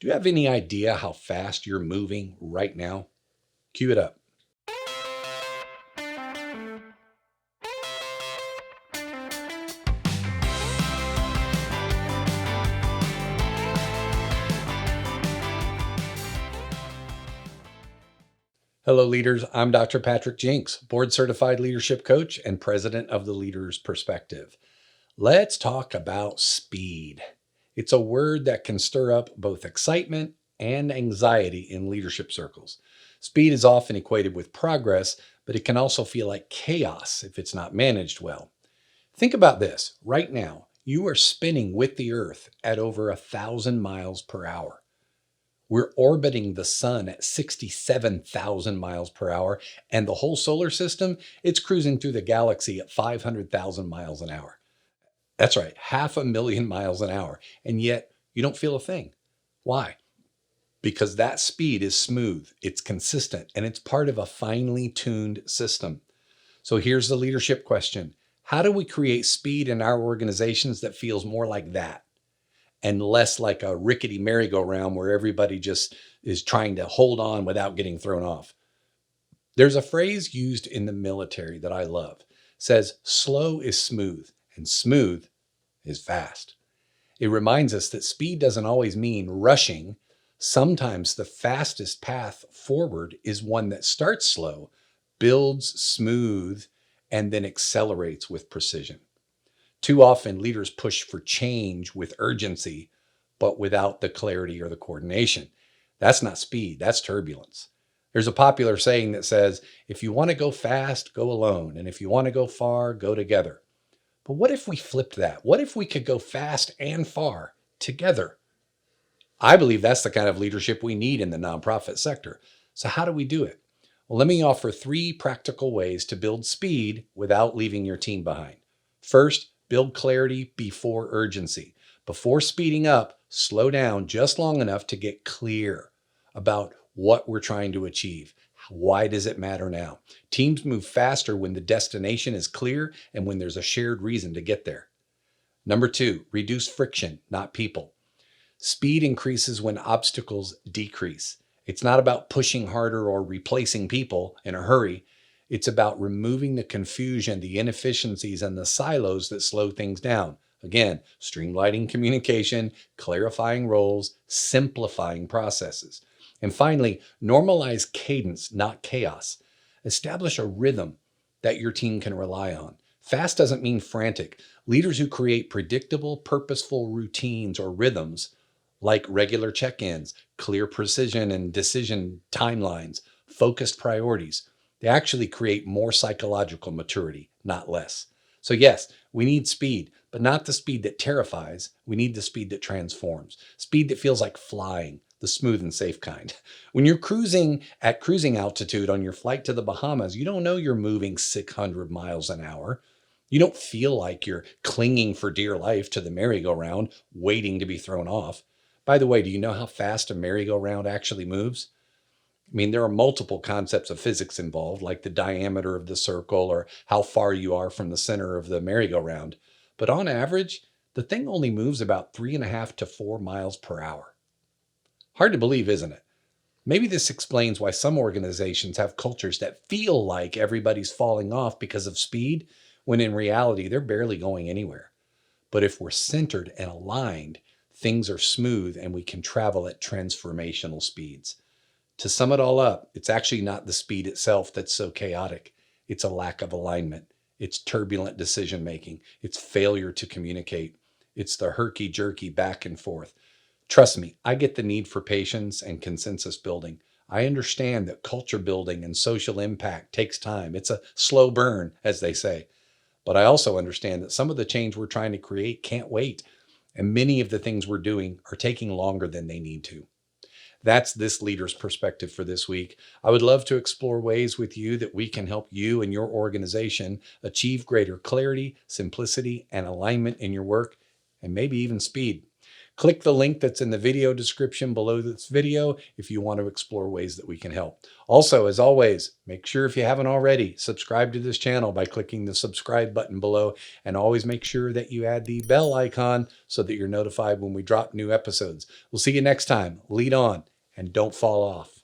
Do you have any idea how fast you're moving right now? Cue it up. Hello, leaders. I'm Dr. Patrick Jinks, board certified leadership coach and president of the Leader's Perspective. Let's talk about speed. It's a word that can stir up both excitement and anxiety in leadership circles. Speed is often equated with progress, but it can also feel like chaos if it's not managed well. Think about this. Right now, you are spinning with the Earth at over 1,000 miles per hour. We're orbiting the sun at 67,000 miles per hour, and the whole solar system, it's cruising through the galaxy at 500,000 miles an hour. That's right, 500,000 miles an hour, and yet you don't feel a thing. Why? Because that speed is smooth, it's consistent, and it's part of a finely tuned system. So here's the leadership question. How do we create speed in our organizations that feels more like that and less like a rickety merry-go-round where everybody just is trying to hold on without getting thrown off? There's a phrase used in the military that I love. It says, slow is smooth and smooth is fast. It reminds us that speed doesn't always mean rushing. Sometimes the fastest path forward is one that starts slow, builds smooth, and then accelerates with precision. Too often, leaders push for change with urgency, but without the clarity or the coordination. That's not speed, that's turbulence. There's a popular saying that says, if you want to go fast, go alone. And if you want to go far, go together. But what if we flipped that? What if we could go fast and far together? I believe that's the kind of leadership we need in the nonprofit sector. So how do we do it? Well, let me offer 3 practical ways to build speed without leaving your team behind. First, build clarity before urgency. Before speeding up, slow down just long enough to get clear about what we're trying to achieve. Why does it matter now? Teams move faster when the destination is clear and when there's a shared reason to get there. Number 2, reduce friction, not people. Speed increases when obstacles decrease. It's not about pushing harder or replacing people in a hurry. It's about removing the confusion, the inefficiencies, and the silos that slow things down. Again, streamlining communication, clarifying roles, simplifying processes. And finally, normalize cadence, not chaos. Establish a rhythm that your team can rely on. Fast doesn't mean frantic. Leaders who create predictable, purposeful routines or rhythms, like regular check-ins, clear precision and decision timelines, focused priorities, they actually create more psychological maturity, not less. So yes, we need speed, but not the speed that terrifies. We need the speed that transforms. Speed that feels like flying, the smooth and safe kind. When you're cruising at cruising altitude on your flight to the Bahamas, you don't know you're moving 600 miles an hour. You don't feel like you're clinging for dear life to the merry-go-round, waiting to be thrown off. By the way, do you know how fast a merry-go-round actually moves? I mean, there are multiple concepts of physics involved, like the diameter of the circle or how far you are from the center of the merry-go-round. But on average, the thing only moves about 3.5 to 4 miles per hour. Hard to believe, isn't it? Maybe this explains why some organizations have cultures that feel like everybody's falling off because of speed, when in reality, they're barely going anywhere. But if we're centered and aligned, things are smooth and we can travel at transformational speeds. To sum it all up, it's actually not the speed itself that's so chaotic. It's a lack of alignment. It's turbulent decision-making. It's failure to communicate. It's the herky-jerky back and forth. Trust me, I get the need for patience and consensus building. I understand that culture building and social impact takes time. It's a slow burn, as they say. But I also understand that some of the change we're trying to create can't wait. And many of the things we're doing are taking longer than they need to. That's this leader's perspective for this week. I would love to explore ways with you that we can help you and your organization achieve greater clarity, simplicity, and alignment in your work, and maybe even speed. Click the link that's in the video description below this video if you want to explore ways that we can help. Also, as always, make sure if you haven't already, subscribe to this channel by clicking the subscribe button below, and always make sure that you add the bell icon so that you're notified when we drop new episodes. We'll see you next time. Lead on and don't fall off.